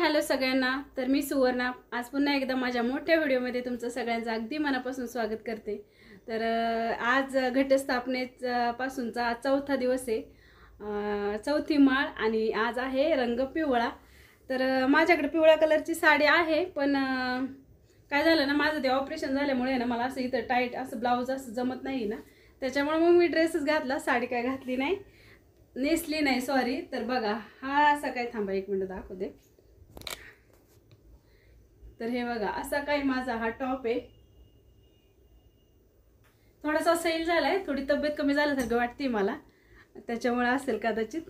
Hello सगळ्यांना। तर मी सुवर्णा आज पुन्हा एकदा माझ्या मोठ्या व्हिडिओमध्ये तुमचं सगळ्यांचं अगदी मनापासून स्वागत करते। तर आज घटस्थापनेपासूनचा चौथा दिवस आहे, चौथी माळ आणि आज आहे रंग पिवळा। तर माझ्याकडे पिवळ्या कलरची साडी आहे, पण काय झालं ना, माझं ते ऑपरेशन झाल्यामुळे ना मला असं इथं टाईट असं ब्लाऊज असं जमत नाही ना, त्याच्यामुळे मग मी ड्रेसच घातला, साडी काय घातली नाही, नेसली नाही, सॉरी। तर बघा हा असा काय, थांबा एक मिनिट दाखवते। तर हे बघा असा काही माझा हा टॉप आहे। थोडासा सैल झालाय, थोडी तब्येत कमी झाल्यासारखं वाटते मला, त्याच्यामुळे असेल कदाचित।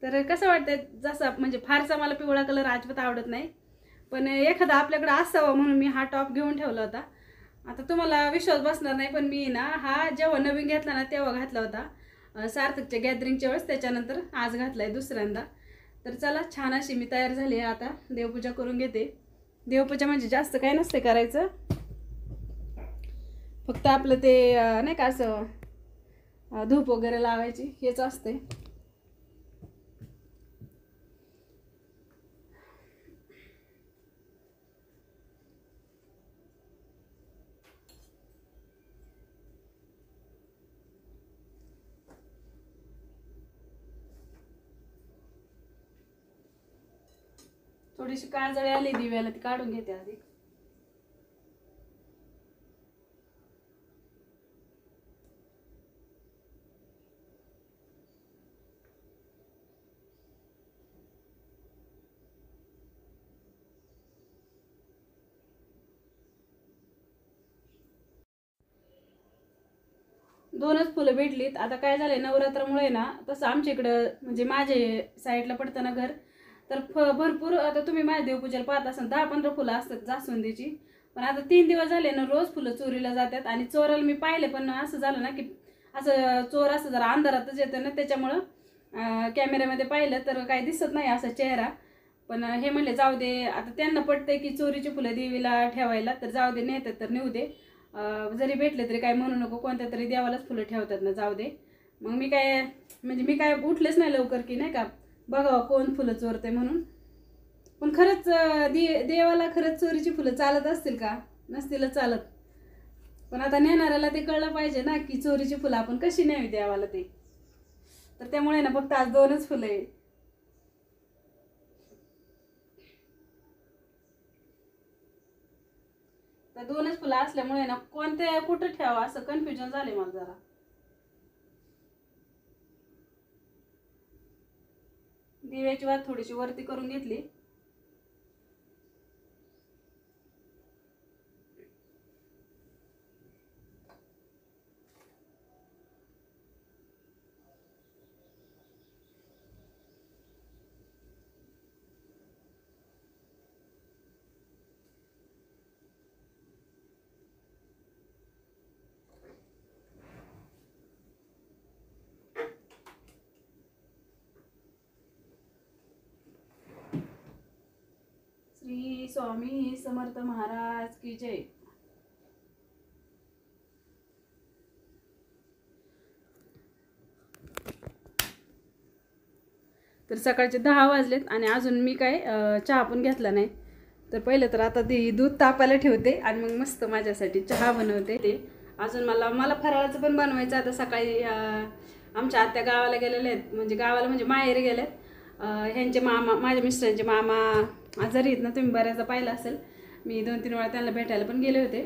तर कसं वाटतंय, जसा म्हणजे फारसा मला पिवळा कलर अजिबात आवडत नाही, पण एखादा आपल्याकडे असावा म्हणून मी हा टॉप घेऊन ठेवला होता। आता तुम्हाला विश्वास बसणार नाही, पण मी ना हा जेव्हा नवीन घेतला ना तेव्हा घातला होता, सार्थकच्या गॅदरिंगच्या वेळेस, त्याच्यानंतर आज घातलाय दुसऱ्यांदा। तर चला, छान अशी मी तयार झाली आहे, आता देवपूजा करून घेते। देवपूजा म्हणजे जास्त काय नसते करायचं, फक्त आपलं ते नाही का असं धूप वगैरे लावायची हेच असते। थोडीशी काजळी आली दिव्याला, ती काढून घेते आधी। दोनच फुलं भेटलीत। आता काय झालंय, नवरात्रामुळे ना, तसं आमच्या इकडं म्हणजे माझे साईडला पडतं ना घर, तर भरपूर, आता तुम्ही माझ्या देवपूजेला पाहत असाल 10-15 फुलं असतात जास्वंदीची, पण आता 3 दिवस झाले ना रोज फुलं चोरीला जातात। आणि चोराला मी पाहिले, पण असं झालं ना की असं चोर असं जरा अंधारातच येतं ना, त्याच्यामुळं कॅमेऱ्यामध्ये पाहिलं तर काही दिसत नाही असा चेहरा। पण हे म्हणले जाऊ दे, आता त्यांना पटतंय की चोरीची फुलं देवीला ठेवायला, तर जाऊ दे, नेतात तर नेऊ दे, जरी भेटले तरी काय म्हणू नको, कोणत्या तरी देवालाच फुलं ठेवतात ना, जाऊ दे। मग मी काय म्हणजे मी काय उठलेच नाही लवकर, की नाही का बघावं कोण फुलं चोरते म्हणून। पण खरंच देवाला खरंच चोरीची फुलं चालत असतील का? नसतील चालत, पण आता नेणाऱ्याला ते कळलं पाहिजे ना की चोरीची फुलं आपण कशी न्यावी देवाला ते। तर त्यामुळे ना फक्त आज 2च फुलं आहे। तर 2च फुलं असल्यामुळे ना कोणत्या कुठं ठेवा असं कन्फ्युजन झाले मला जरा। दिव्याची वात थोडीशी वरती करून घेतली। श्री स्वामी समर्थ महाराज की जय। तर सकाळचे 10 वाजलेत आणि अजून मी काय चहा पण घेतला नाही। तर पहिलं तर आता ती दूध तापायला ठेवते आणि मग मस्त माझ्यासाठी चहा बनवते। ते अजून मला फराळाचं पण बनवायचं। आता सकाळी आमच्या आत्या गावाला गेलेल्या आहेत, म्हणजे गावाला म्हणजे माहेरी गेल्यात। ह्यांचे मामा, माझ्या मिस्टरांचे मामा आजारी आहेत ना, तुम्ही बऱ्याचदा पाहिलं असेल, मी 2-3 वेळा त्यांना भेटायला पण गेले होते।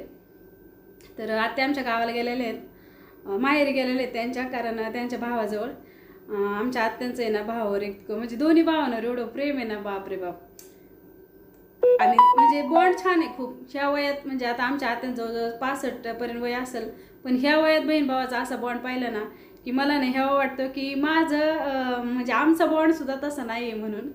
तर आत्या आमच्या गावाला गेलेले आहेत, माहेरी गेलेले आहेत त्यांच्या, कारण त्यांच्या भावाजवळ। आमच्या आत्यांचं आहे ना भावावर एक, म्हणजे दोन्ही भावांवर एवढं प्रेम आहे ना, बाप रे बाप। आणि म्हणजे बॉन्ड छान आहे खूप ह्या वयात, म्हणजे आता आमच्या आत्यांजवळ 65 पर्यंत वय असेल, पण ह्या वयात बहीण भावाचा असा बॉन्ड पाहिला ना की मला नाही ह्यावं वाटतं की माझं म्हणजे आमचा बॉन्ड सुद्धा तसा नाही आहे म्हणून।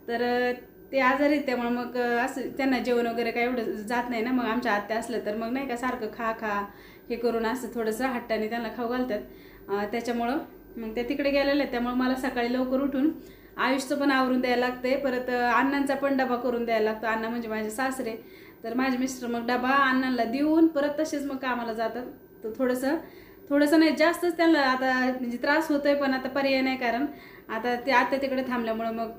तर ते आजारी, त्यामुळे मग असं त्यांना जेवण वगैरे काय एवढं जात नाही ना, मग आमच्या आत्या असलं तर मग नाही का सारखं खा खा हे करून असं थोडंसं हट्टाने त्यांना खाऊ घालतात। त्याच्यामुळं मग ते तिकडे गेलेले आहेत, त्यामुळे मला सकाळी लवकर उठून आयुषचं पण आवरून द्यायला लागते, परत अण्णांचा पण डबा करून द्यायला लागतो। अण्णा म्हणजे माझे सासरे, तर माझे मिस्टर मग डबा अण्णांना देऊन परत तसेच मग कामाला जातात। तर थोडंसं नाही जास्तच त्यांना आता म्हणजे त्रास होतोय, पण आता पर्याय नाही, कारण आता ते आत्या तिकडे थांबल्यामुळे मग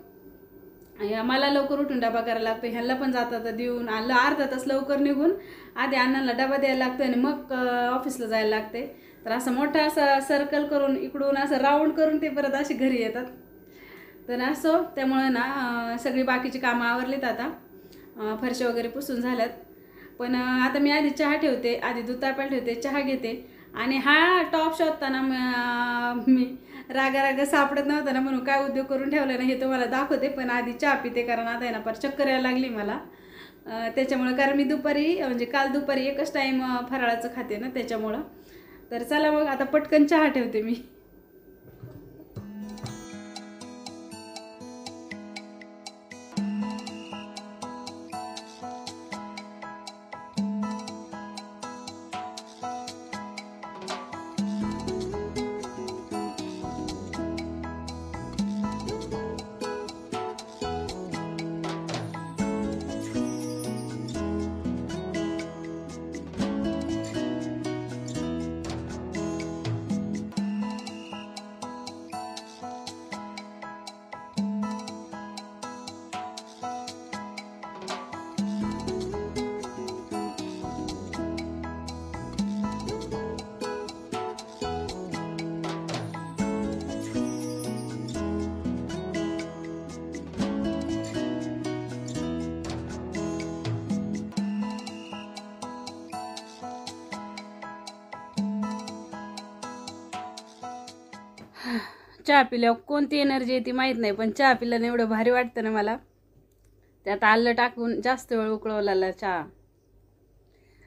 मला लवकर उठून डबा करायला लागतो, ह्यांना पण जातात देऊन आलं अर्धा तास लवकर निघून आधी अण्णांना डबा द्यायला लागतो आणि मग ऑफिसला जायला लागते. तर असं मोठं असं सर्कल करून इकडून असं राऊंड करून ते परत असे घरी येतात. तर असं त्यामुळे ना सगळी बाकीची कामं आवरलीत. आता फरशा वगैरे पुसून झाल्यात. पण आता मी आधी चहा ठेवते, आधी दूध तापायला ठेवते, चहा घेते. आणि हा टॉप शोधताना मी रागा सापडत नव्हता ना, म्हणून काय उद्योग करून ठेवला ना हे तुम्हाला दाखवते. पण आधी चहा पिते, कारण आता आहे ना पर चक्कर यायला लागली मला त्याच्यामुळं. कारण मी दुपारी म्हणजे काल दुपारी एकच टाईम फराळाचं खाते ना त्याच्यामुळं. तर चला मग आता पटकन चहा ठेवते मी. चहा पिल्यावर कोणती एनर्जी येते माहीत नाही, पण चहा पिल्याने एवढं भारी वाटतं ना मला. त्यात आलं टाकून जास्त वेळ उकळवलेला चहा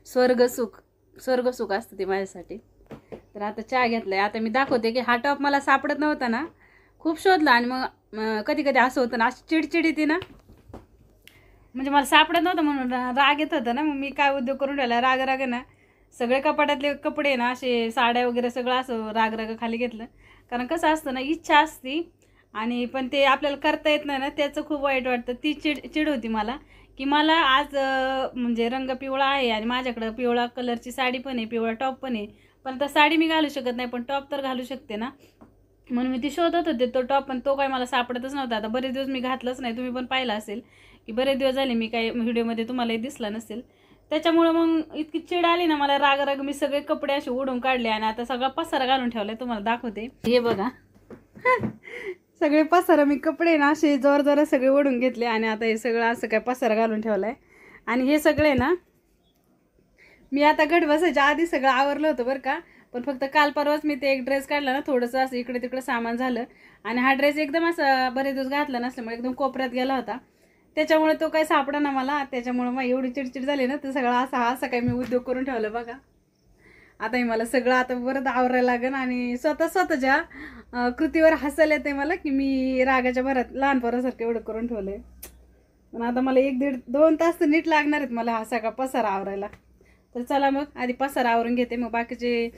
स्वर्गसुख असतं ते माझ्यासाठी. तर आता चहा घेतलाय. आता मी दाखवते की हा टॉप मला सापडत नव्हता ना, खूप शोधला. आणि मग कधी कधी असं होतं ना, अशी चिडचिड येते ना, म्हणजे मला सापडत नव्हतं म्हणून राग येत होता ना. मग मी काय उद्योग करून ठेवला, राग ना सगळे कपाटातले कपडे ना असे साड्या वगैरे सगळं असं राग खाली घेतलं. कारण कसं असतं ना, इच्छा असती आणि पण ते आपल्याला करता येत नाही ना, त्याचं खूप वाईट वाटतं. ती चिड होती मला की मला आज म्हणजे रंग पिवळा आहे आणि माझ्याकडं पिवळा कलरची साडी पण आहे, पिवळा टॉप पण आहे. पण आता साडी मी घालू शकत नाही, पण टॉप तर घालू शकते ना. म्हणून मी ती शोधत होते तो टॉप, पण तो काय मला सापडतच नव्हता. आता बरेच दिवस मी घातलंच नाही, तुम्ही पण पाहिलं असेल की बरेच दिवस झाले मी काही व्हिडिओमध्ये तुम्हालाही दिसला नसेल. त्याच्यामुळं मग इतकी चिड आली ना मला, राग मी सगळे कपडे असे ओढून काढले आणि आता सगळा पसारा घालून ठेवलाय. तुम्हाला दाखवते, हे बघा सगळे पसारा मी कपडे ना असे जोर सगळे ओढून घेतले आणि आता हे सगळं असं काय पसारा घालून ठेवलाय. आणि हे सगळे ना मी आता घट बसायच्या आधी सगळं आवरलं होतं बरं का. पण फक्त काल परवाच मी ते एक ड्रेस काढला ना, थोडंसं असं इकडे तिकडे सामान झालं. आणि हा ड्रेस एकदम असं बरेच दिवस घातला नसल्यामुळे एकदम कोपऱ्यात गेला होता, त्याच्यामुळे तो काही सापडा ना मला. त्याच्यामुळे मग एवढी चिडचिड झाली ना, ते सगळं असं काही मी उद्योग करून ठेवलं बघा. आता मला सगळं आता परत आवरायला लागेल. आणि स्वतःच्या कृतीवर हसायला येते मला की मी रागाच्या भरात लहान पोरासारखं एवढं करून ठेवलंय. पण आता मला 1-1.5-2 तास तर नीट लागणार आहेत मला हा सगळा पसारा आवरायला. तर चला मग आधी पसारा आवरून घेते, मग बाकीचे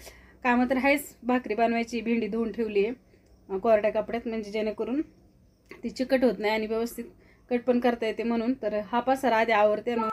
कामं तर आहेच. भाकरी बनवायची, भेंडी धुवून ठेवली आहे कोरड्या कपड्यात, म्हणजे जेणेकरून ती चिकट होत नाही आणि व्यवस्थित कट पण करता येते म्हणून. तर हा पसारा आधी आवरते मग.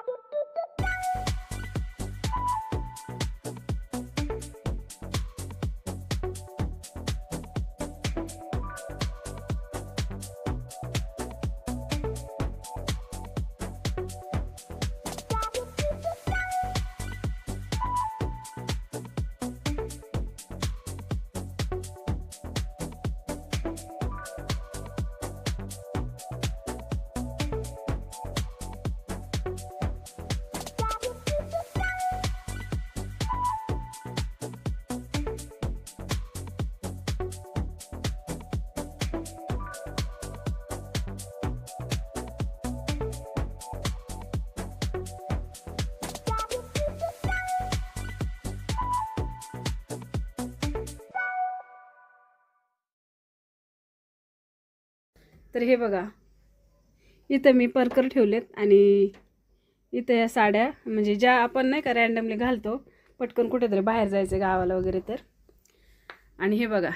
तर हे बघा, इथं मी परकर ठेवलेत आणि इथं या साड्या, म्हणजे ज्या आपण नाही का रँडमली घालतो पटकन कुठेतरी बाहेर जायचं गावाला वगैरे तर. आणि हे बघा,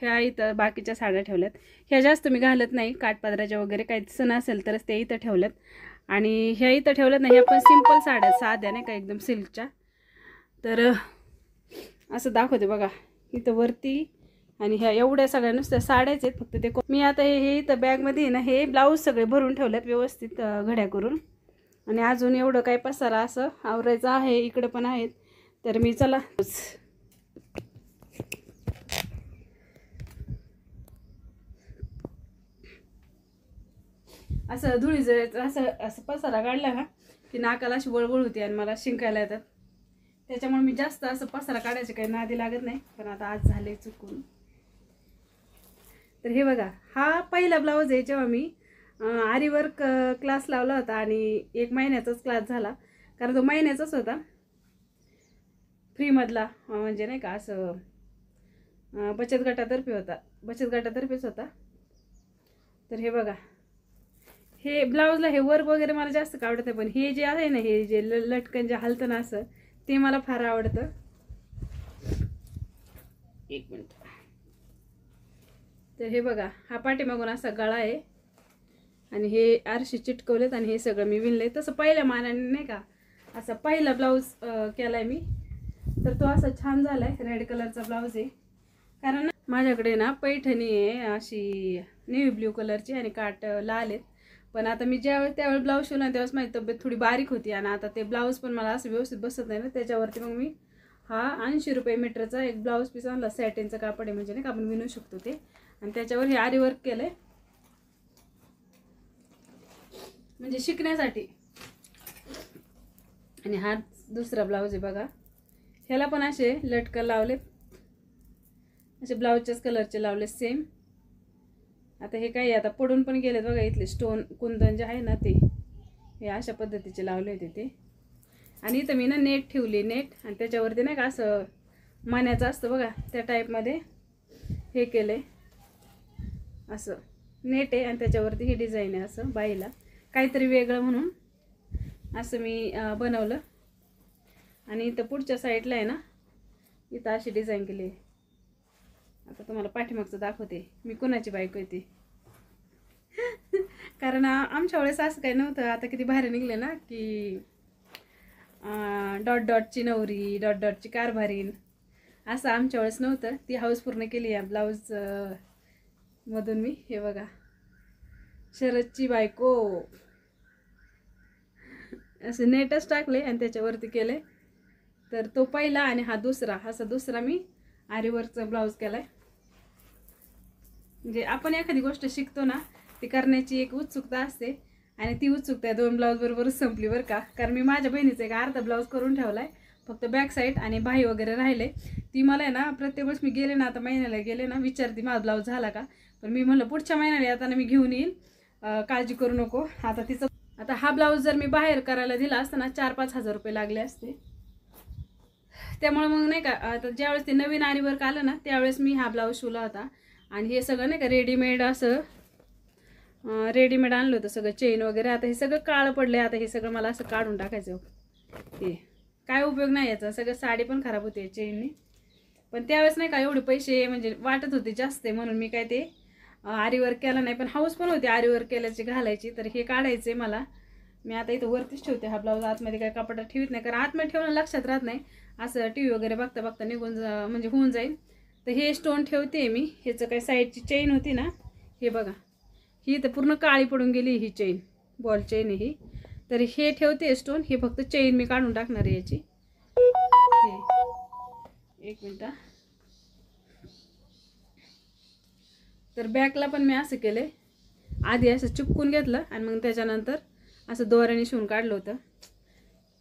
ह्या इथं बाकीच्या साड्या ठेवल्यात. ह्या जास्त मी घालत नाही, काठपदराच्या वगैरे काही सण असेल तरच ते इथं ठेवल्यात. आणि ह्या इथं ठेवल्यात नाही, ह्या पण सिंपल साड्या साध्या नाही का एकदम सिल्कच्या. तर असं दाखवते बघा, इथं वरती आणि ह्या एवढ्या सगळ्या नुसत्या साड्याच आहेत फक्त. ते मी आता हे इथं बॅगमध्ये ना हे ब्लाऊज सगळे भरून ठेवलेत व्यवस्थित घड्या करून. आणि अजून एवढं काही पसारा असं आवरायचं आहे, इकडं पण आहेत. तर मी चला असं धुळी जळायचं असं असं पसारा काढला ना की नाकाला अशी वळवळ होती आणि मला शिंकायला येतात. त्याच्यामुळे मी जास्त असं पसारा काढायचे काही नादी लागत नाही. पण आता आज झाले चुकून. तर हे बघा, हा पहिला ब्लाऊज आहे जेव्हा मी आरी वर्क क्लास लावला होता आणि 1 महिन्याचाच क्लास झाला, कारण तो महिन्याचाच होता फ्रीमधला, म्हणजे नाही का असं बचत गटातर्फेच होता. तर हे बघा, हे ब्लाऊजला हे वर्क वगैरे मला जास्त आवडत आहे, पण हे जे आहे ना हे जे लटकन जे हलतं ना असं ते मला फार आवडतं. 1 मिनिट. तर हे बघा, हा पाठीमागून असा गळा आहे आणि हे आरशी चिटकवलेत आणि हे सगळं मी विणलंय. तसं पहिल्या मानाने नाही का असा पहिला ब्लाऊज केलाय मी, तर तो असा छान झालाय. रेड कलरचा ब्लाऊज आहे, कारण माझ्याकडे ना पैठणी आहे अशी नेव्ही ब्ल्यू कलरची आणि काट लाल आहेत. पण आता मी त्यावेळेस ब्लाऊज शिवला त्यावेळेस माझी तब्येत थोडी बारीक होती आणि आता ते ब्लाऊज पण मला असं व्यवस्थित बसत नाही ना, त्याच्यावरती मग मी हा 80 रुपये मीटरचा एक ब्लाऊज पीस आणला. सॅटिनचं कापड आहे, म्हणजे नाही का आपण विणू शकतो ते. आणि त्याच्यावर हे आरी वर्क केलंय म्हणजे शिकण्यासाठी. आणि हा दुसरा ब्लाऊज आहे बघा, ह्याला पण असे लटकन लावले, असे ब्लाऊजच्याच कलरचे लावले सेम. आता हे काही आता पडून पण गेलेत बघा, इथले स्टोन कुंदन जे आहे ना ते हे अशा पद्धतीचे लावले होते ते. आणि इथं मी ना नेट ठेवली, नेट, आणि त्याच्यावरती नाही का असं मण्याचं असतं बघा त्या टाईपमध्ये हे केले. असं नेट आहे आणि त्याच्यावरती ही डिझाईन आहे, असं बाईला काहीतरी वेगळं म्हणून असं मी बनवलं. आणि इथं पुढच्या साईडला आहे ना इथं अशी डिझाईन केली. आता तुम्हाला पाठीमागचं दाखवते मी कुणाची बायको आहे ती. कारण आमच्या वेळेस असं काही नव्हतं. आता किती बाहेर निघले ना की डॉट डॉटची नवरी, डॉट डॉटची कारभारीन, असं आमच्या वेळेस नव्हतं. ती हाऊस पूर्ण केली या ब्लाऊज मधून मी. हे बघा, शरदची बायको असे नेटच टाकले आणि त्याच्यावरती केले. तर तो पहिला आणि हा दुसरा, असा दुसरा मी आरीवर्कचा ब्लाऊज केलाय. म्हणजे आपण एखादी गोष्ट शिकतो ना ती करण्याची एक उत्सुकता असते आणि ती उत्सुकता 2 ब्लाऊज बरोबरच संपली बरं का. कारण मी माझ्या बहिणीचा एक अर्धा ब्लाऊज करून ठेवलाय, फक्त बॅक साईड आणि बाही वगैरे राहिले. ती मला आहे ना प्रत्येक वेळेस मी गेले ना, आता महिन्याला गेले ना, विचारते माझा ब्लाऊज झाला का. पण मी म्हणलं पुढच्या महिन्याला येताना मी घेऊन येईल, काळजी करू नको. आता हा ब्लाऊज जर मी बाहेर करायला दिला असता ना 4-5 हजार रुपये लागले असते. त्यामुळे मग नाही का आता ज्यावेळेस ते नवीन आरी वर्क आलं ना त्यावेळेस मी हा ब्लाऊज शिवला होता. आणि हे सगळं नाही का रेडीमेड असं रेडीमेड आणलं होतं सगळं, चेन वगैरे. आता हे सगळं काळं पडलं आहे, आता हे सगळं मला असं काढून टाकायचं. हे काय उपयोग नाही याचा, सगळं साडी पण खराब होते चेनने. पण त्यावेळेस नाही का एवढे पैसे म्हणजे वाटत होते जास्त आहे म्हणून मी काय ते आरी वर्क केला नाही. पण हाऊस पण होती आरी वर्क केल्याची घालायची. तर हे काढायचे मला. मी आता इथं वरतीच ठेवते हा ब्लाऊज, आतमध्ये काय कपाटात ठेवत नाही, कारण आतमध्ये ठेवणं लक्षात राहत नाही. असं टी व्ही वगैरे बघता बघता निघून म्हणजे होऊन जाईल. तर हे स्टोन ठेवते मी. ह्याचं काय साईडची चेन होती ना, हे बघा, ही तर पूर्ण काळी पडून गेली ही चेन, बॉल चेन आहे ही. तर हे ठेवते स्टोन, हे फक्त चेन मी काढून टाकणार आहे याची. हे 1 मिनिट. तर बॅकला पण मी असं केले, आधी असं चिपकून घेतलं आणि मग त्याच्यानंतर असं दोऱ्याने शिवून काढलं होतं.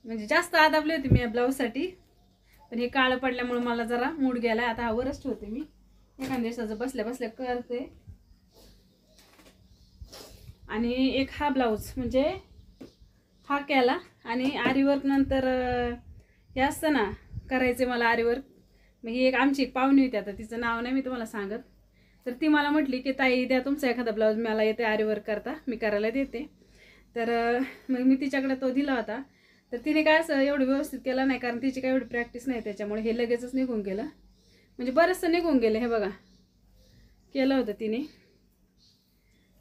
म्हणजे जास्त आदाबली होती मी या ब्लाऊजसाठी, पण हे काळं पडल्यामुळे मला जरा मूड गेला. आता हा वरच ठेवते मी, एखाद्या दिवसाचं बसल्या बसल्या करते. आणि एक हा ब्लाऊज म्हणजे हा केला. आणि आरीवर्क नंतर हे असतं ना करायचे मला आरीवर्क. मग ही आमची एक पाहुणी होती, आता तिचं नाव नाही मी तुम्हाला सांगत. तर ती मला म्हटली की ताई द्या तुमचा एखादा ब्लाऊज, मला येते आरीवर्क करता, मी करायला देते. तर मग मी तिच्याकडे तो दिला होता. तर तिने काय असं एवढं व्यवस्थित केलं नाही, कारण तिची काय एवढी प्रॅक्टिस नाही, त्याच्यामुळे हे लगेचच निघून गेलं. म्हणजे बरंचसं निघून गेलं. हे बघा केलं होतं तिने.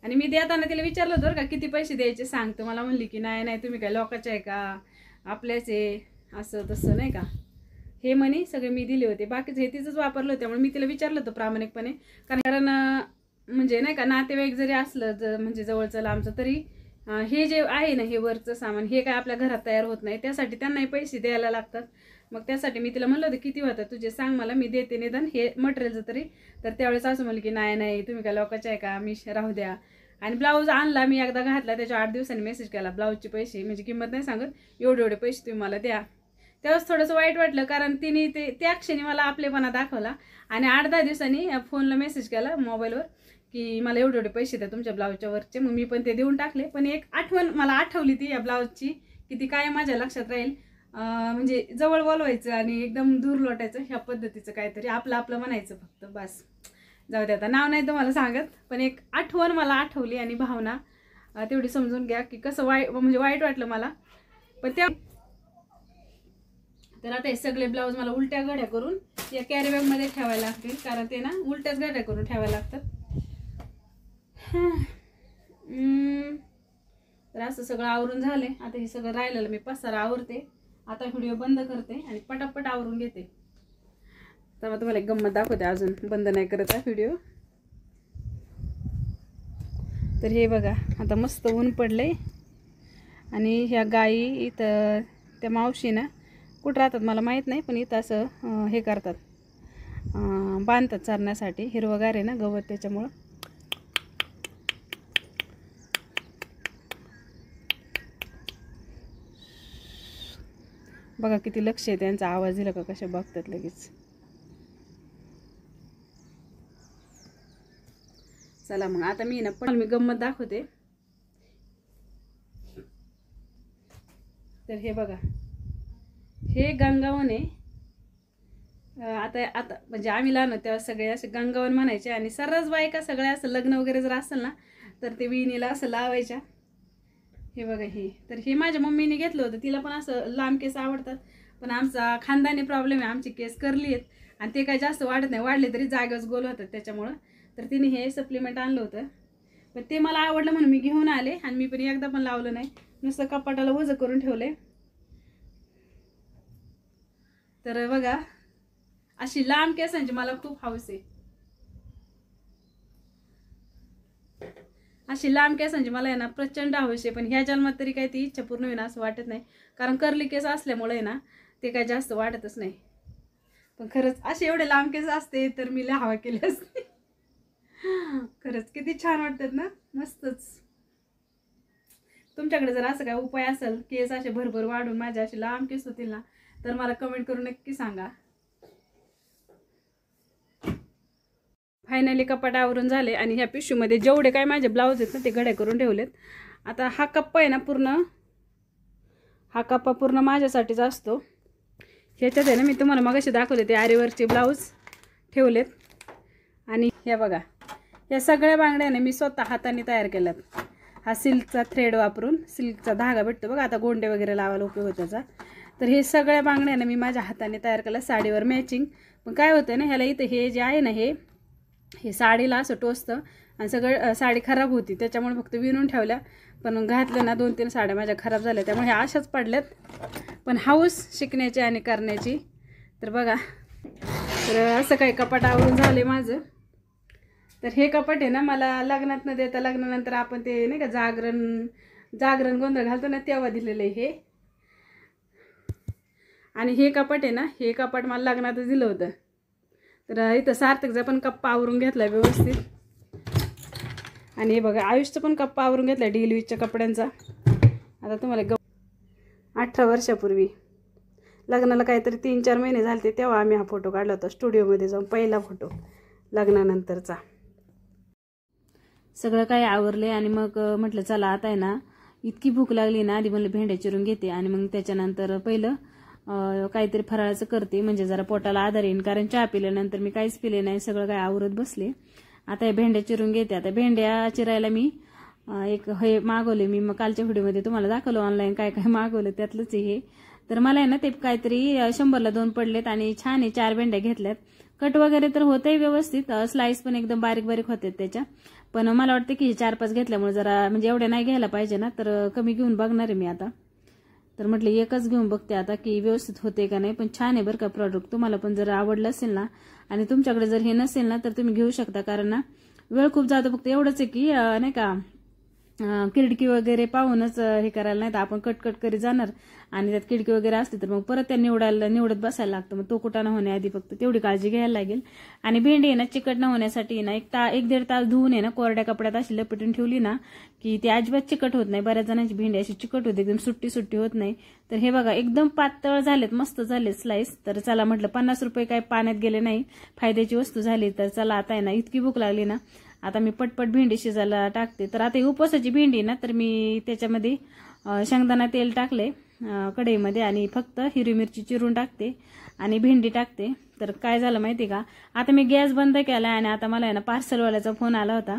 आणि मी देताना तिला विचारलं होतं का किती पैसे द्यायचे सांगतो. मला म्हणली की नाही नाही तुम्ही काय लोकांचे आहे का, आपल्याच आहे, असं तसं नाही का. हे मनी सगळे मी दिले होते, बाकीचे हे तिचंच वापरलं होतं. त्यामुळे मी तिला विचारलं होतं प्रामाणिकपणे, कारण म्हणजे नाही का नातेवाईक जरी असलं म्हणजे जवळचं लांबचं तरी हे जे आहे ना हे वरचं सामान हे काय आपल्या घरात तयार होत नाही, त्यासाठी त्यांनाही पैसे द्यायला लागतात. मग त्यासाठी मी तिला म्हणलं होतं किती होतं तुझे सांग मला, मी देते निदान हे मटेरियलचं तरी. तर त्यावेळेस असं म्हणलं की नाही तुम्ही काय लोकांचे आहे का, मी राहू द्या. आणि ब्लाऊज आणला मी एकदा घातला, त्याच्या 8 दिवसांनी मेसेज केला ब्लाऊजचे पैसे म्हणजे किंमत नाही सांगत, एवढे पैसे तुम्ही मला द्या. त्यावेळेस थोडंसं वाईट वाटलं, कारण तिने त्या क्षणी मला आपलेपणा दाखवला आणि 8-10 दिवसांनी फोनला मेसेज केला मोबाईलवर की मला एवढे पैसे द्या तुमच्या ब्लाऊजच्या वरचे. मग मी पण ते देऊन टाकले. पण एक आठवण मला आठवली ती या ब्लाऊजची की ती काय माझ्या लक्षात राहील. म्हणजे जवळ बोलवायचं आणि एकदम दूर लोटायचं ह्या पद्धतीचं काहीतरी आपलं म्हणायचं फक्त बस. जाऊ दे आता नाव नाही तुम्हाला सांगत, पण एक आठवण मला आठवली आणि भावना तेवढी समजून घ्या की कसं म्हणजे वाईट वाटलं मला. पण त्या तर आता हे सगळे ब्लाऊज मला उलट्या घड्या करून या कॅरी बॅगमध्ये ठेवायला लागतील, कारण ते ना उलट्याच घड्या करून ठेवायला लागतात. तर असं सगळं आवरून झाले. आता हे सगळं राहिलेलं मी पसारा आवरते. आता व्हिडिओ बंद करते आणि पटापट आवरून घेते. तर मग तुम्हाला एक गंमत दाखवते, अजून बंद नाही करत आहे व्हिडिओ. तर हे बघा आता मस्त ऊन पडले आणि ह्या गाई इथं त्या मावशी ना कुठं राहतात मला माहीत नाही, पण इथं असं हे करतात बांधतात चरण्यासाठी. हिरवगार आहे ना गवत त्याच्यामुळं. बघा किती लक्ष आहे त्यांचा, आवाज दिला का कशा बघतात लगेच. चला मग आता मी ना पण मी गंमत दाखवते. तर हे बघा हे गंगावन आहे. आता म्हणजे आम्ही लहान होतो तेव्हा सगळे असे गंगावन म्हणायचे आणि सर्वच बायका सगळ्या असं लग्न वगैरे जर असेल ना तर ते विणीला असं लावायच्या. हे बघा हे तर हे माझ्या मम्मीने घेतलं होतं, तिला पण असं लांब केस आवडतात. पण आमचा खानदानी प्रॉब्लेम आहे, आमची केस करली आहेत आणि ते काय जास्त वाढत नाही, वाढले तरी जागेच गोल होतात त्याच्यामुळं. तर तिने हे सप्लिमेंट आणलं होतं, पण ते मला आवडलं म्हणून मी घेऊन आले आणि मी पण एकदा पण लावलं नाही, नुसतं कपाटाला वजं करून ठेवले. तर बघा अशी लांब केसांची मला खूप हौस आहे. अशी लांब केसांची मला आहे ना प्रचंड हौस आहे. पण ह्या जन्मात तरी काही ती इच्छा पूर्ण होईल असं वाटत नाही, कारण कर्ली केस असल्यामुळे आहे ना ते काही जास्त वाटतच नाही. पण खरंच असे एवढे लांब केस असते तर मी लय हवा केली असते. खरंच किती छान वाटतात ना, मस्तच. तुमच्याकडे जर असं काय उपाय असेल केस असे भरभर वाढून माझे असे लांब केस होतील ना तर मला कमेंट करून नक्की सांगा. फायनली कपाट आवरून झाले आणि ह्या पिशवीमध्ये जेवढे काय माझे ब्लाऊज आहेत ना ते घड्या करून ठेवलेत. आता हा कप्पा आहे ना पूर्ण, हा कप्पा पूर्ण माझ्यासाठीच असतो. ह्याच्यात आहे ना मी तुम्हाला मगाशी दाखवले ते आरीवरचे ब्लाऊज ठेवलेत. आणि हे बघा या सगळ्या बांगड्याने मी स्वतः हाताने तयार केल्यात. हा सिल्कचा थ्रेड वापरून, सिल्कचा धागा भेटतो बघा आता गोंडे वगैरे लावायला उपयोग होतो त्याचा. तर हे सगळ्या बांगड्याने मी माझ्या हाताने तयार केल्या साडीवर मॅचिंग. पण काय होतं ना ह्याला इथं हे जे आहे ना हे साडीला असं टोचतं आणि सगळं साडी खराब होती, त्याच्यामुळे फक्त विणून ठेवल्या. पण घातलं ना 2-3 साड्या माझ्या खराब झाल्या, त्यामुळे ह्या अशाच पडल्यात. पण हौस शिकण्याची आणि करण्याची. तर बघा तर असं काही कपाट आवरून झाले माझं. तर हे कपाट आहे ना मला लग्नात न देता लग्नानंतर आपण ते नाही का जागरण गोंधळ घालतो ना तेव्हा दिलेलं आहे हे. आणि हे कपाट आहे ना हे कपाट मला लग्नातच दिलं होतं. तर इथं सार्थकचा पण कप्पा आवरून घेतला व्यवस्थित. आणि हे बघा आयुषचा पण कप्पा आवरून घेतला डेलीवीजच्या कपड्यांचा. आता तुम्हाला 18 वर्षापूर्वी लग्नाला काहीतरी 3-4 महिने झाले तेव्हा आम्ही हा फोटो काढला होता स्टुडिओमध्ये जाऊन, पहिला फोटो लग्नानंतरचा. सगळं काही आवरले आणि मग म्हटलं चला आता आहे ना इतकी भूक लागली ना, आधी म्हणलं भेंड्या चिरून घेते आणि मग त्याच्यानंतर पहिलं काहीतरी फराळाचं करते म्हणजे जरा पोटाला आधार येईल, कारण चहा पिल्यानंतर मी काहीच पिले नाही, सगळं काय आवरत बसले. आता हे भेंड्या चिरून घेते. आता भेंड्या चिरायला मी एक हे मागवले, मी मग कालच्या व्हिडिओमध्ये तुम्हाला दाखवलं ऑनलाईन काय काय मागवलं त्यातलंच हे. तर मला आहे ना ते काहीतरी 100ला 2 पडलेत आणि छान आहे. 4 भेंड्या घेतल्यात. कट वगैरे तर होतंय व्यवस्थित, स्लाइस पण एकदम बारीक बारीक होतात त्याच्या. पण मला वाटतं की 4-5 घेतल्यामुळे जरा म्हणजे एवढ्या नाही घ्यायला पाहिजे ना, तर कमी घेऊन बघणार आहे मी आता. तर म्हटलं एकच घेऊन बघते आता की व्यवस्थित होते का नाही. पण छान आहे बरं का प्रॉडक्ट. तुम्हाला पण जर आवडलं असेल ना आणि तुमच्याकडे जर हे नसेल ना तर तुम्ही घेऊ शकता. कारण ना वेळ खूप जातो. फक्त एवढंच आहे की नाही का किडकी वगैरे पाहूनच हे करायला, नाही तर आपण कटकट करीत जाणार आणि त्यात किडकी वगैरे असते तर मग परत त्या निवडत बसायला लागतं. मग तो कुटाणा होण्याआधी फक्त तेवढी काळजी घ्यायला लागेल. आणि भेंडी आहे ना चिकट न होण्यासाठी ना 1-1.5 तास धुवून आहे ना कोरड्या कपड्यात अशी लपेटून ठेवली ना की ती अजिबात चिकट होत नाही. बऱ्याच जणांची भेंडी अशी चिकट होते, एकदम सुट्टी होत नाही. तर हे बघा एकदम पातळ झालेत, मस्त झाले स्लाइस. तर चला म्हटलं 50 रुपये काय पाण्यात गेले नाही, फायद्याची वस्तू झाली. तर चला आता आहे ना इतकी भूक लागली ना आता मी पटपट भेंडी शिजायला टाकते. तर आता ही उपवासाची भेंडी ना तर मी त्याच्यामध्ये शेंगदाणा तेल टाकले कढईमध्ये आणि फक्त हिरवी मिरची चिरून टाकते आणि भेंडी टाकते. तर काय झालं माहिती का, आता मी गॅस बंद केला आणि आता मला आहे ना पार्सलवाल्याचा फोन आला होता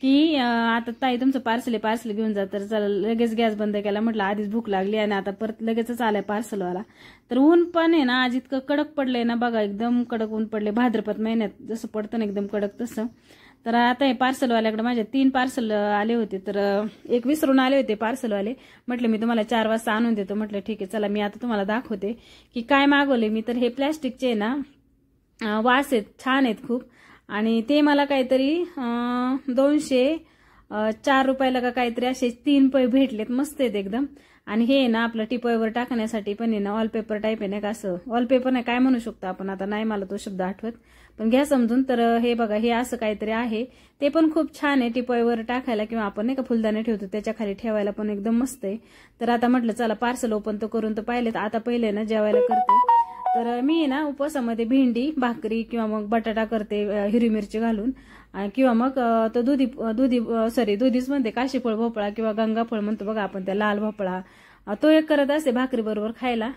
की आता ताई तुमचं पार्सल घेऊन जा. तर चला लगेच गॅस बंद केला. म्हटलं आधीच भूक लागली आणि आता परत लगेचच आलाय पार्सलवाला. तर ऊन पण आहे ना आज इतकं कडक पडलंय ना बघा, एकदम कडक ऊन पडले. भाद्रपद महिन्यात जसं पडतं ना एकदम कडक तसं. तर आता हे पार्सलवाल्याकडे माझे 3 पार्सल आले होते. तर एक विसरून आले होते पार्सलवाले. म्हटलं मी तुम्हाला 4 वाजता आणून देतो. म्हटलं ठीक आहे चला मी आता तुम्हाला दाखवते की काय मागवले मी. तर हे प्लॅस्टिकचे ना वास आहेत, छान आहेत खूप. आणि ते मला काहीतरी 204 रुपयाला का काहीतरी असे 3 पै भेटलेत, मस्त आहेत एकदम. आणि हे ना आपलं टिपॉयवर टाकण्यासाठी पण आहे ना वॉलपेपर टाईप आहे ना का, असं वॉलपेपर नाही काय म्हणू शकतो आपण, आता नाही मला तो शब्द आठवत पण घ्या समजून. तर हे बघा हे असं काहीतरी आहे, ते पण खूप छान आहे. टिपॉयवर टाकायला किंवा आपण नाही का फुलदाणे ठेवतो त्याच्या खाली ठेवायला पण एकदम मस्त आहे. तर आता म्हटलं चला पार्सल ओपन तर करून तर पाहिलेत, आता पहिले ना जेवायला करते. तर मी ना उपवासामध्ये भेंडी भाकरी किंवा मग बटाटा करते हिरवी मिरची घालून, किंवा मग तो दुधीच म्हणते काशीफळ भोपळा किंवा गंगाफळ म्हणतो बघा आपण, त्या लाल भोपळा तो एक करत असते भाकरी बरोबर खायला.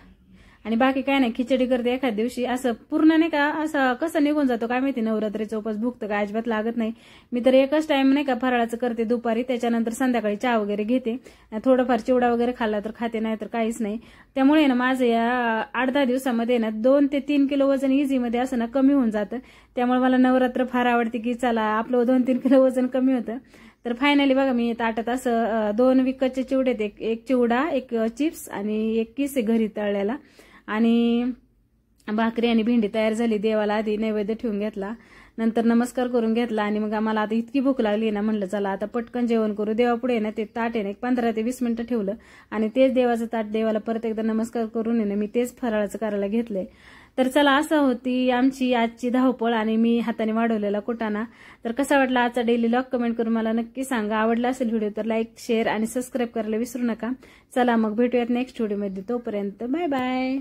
आणि बाकी काय नाही, खिचडी करते एखाद दिवशी. असं पूर्ण नाही का असं कसं निघून जातो काय माहिती नवरात्रीचा उपवास, भूक तर काय अजिबात लागत नाही. मी तर एकच टाइम नाही का फराळाचं करते दुपारी, त्याच्यानंतर संध्याकाळी चहा वगैरे घेते. थोडंफार चिवडा वगैरे खाल्ला तर खाते, नाही तर काहीच नाही. त्यामुळे ना माझं या 8-10 दिवसामध्ये ना 2 ते 3 किलो वजन इझीमध्ये असं ना कमी होऊन जातं. त्यामुळे मला नवरात्र फार आवडते की चला आपलं 2-3 किलो वजन कमी होतं. तर फायनली बघा मी ताटात असं 2 विकतचे चिवडे, एक चिवडा, एक चिप्स आणि एक किस घरी तळलेला आणि भाकरी आणि भेंडी तयार झाली. देवाला आधी नैवेद्य ठेवून घेतला, नंतर नमस्कार करून घेतला आणि मग आम्हाला आता इतकी भूक लागली ना म्हणलं चला आता पटकन जेवण करू. देवापुढे ना ते ताट आहे ना 15 ते 20 मिनिटं ठेवलं आणि तेच देवाचं ताट देवाला परत एकदा नमस्कार करून ना मी तेच फराळाचं करायला घेतलंय. तर चला असं होती आमची आजची धावपळ आणि मी हाताने वाढवलेला कुटाणा. तर कसा वाटला आजचा डेली व्लॉग कमेंट करून मला नक्की सांगा. आवडला असेल व्हिडिओ तर लाईक शेअर आणि सबस्क्राईब करायला विसरू नका. चला मग भेटूयात नेक्स्ट व्हिडिओमध्ये, तोपर्यंत बाय बाय.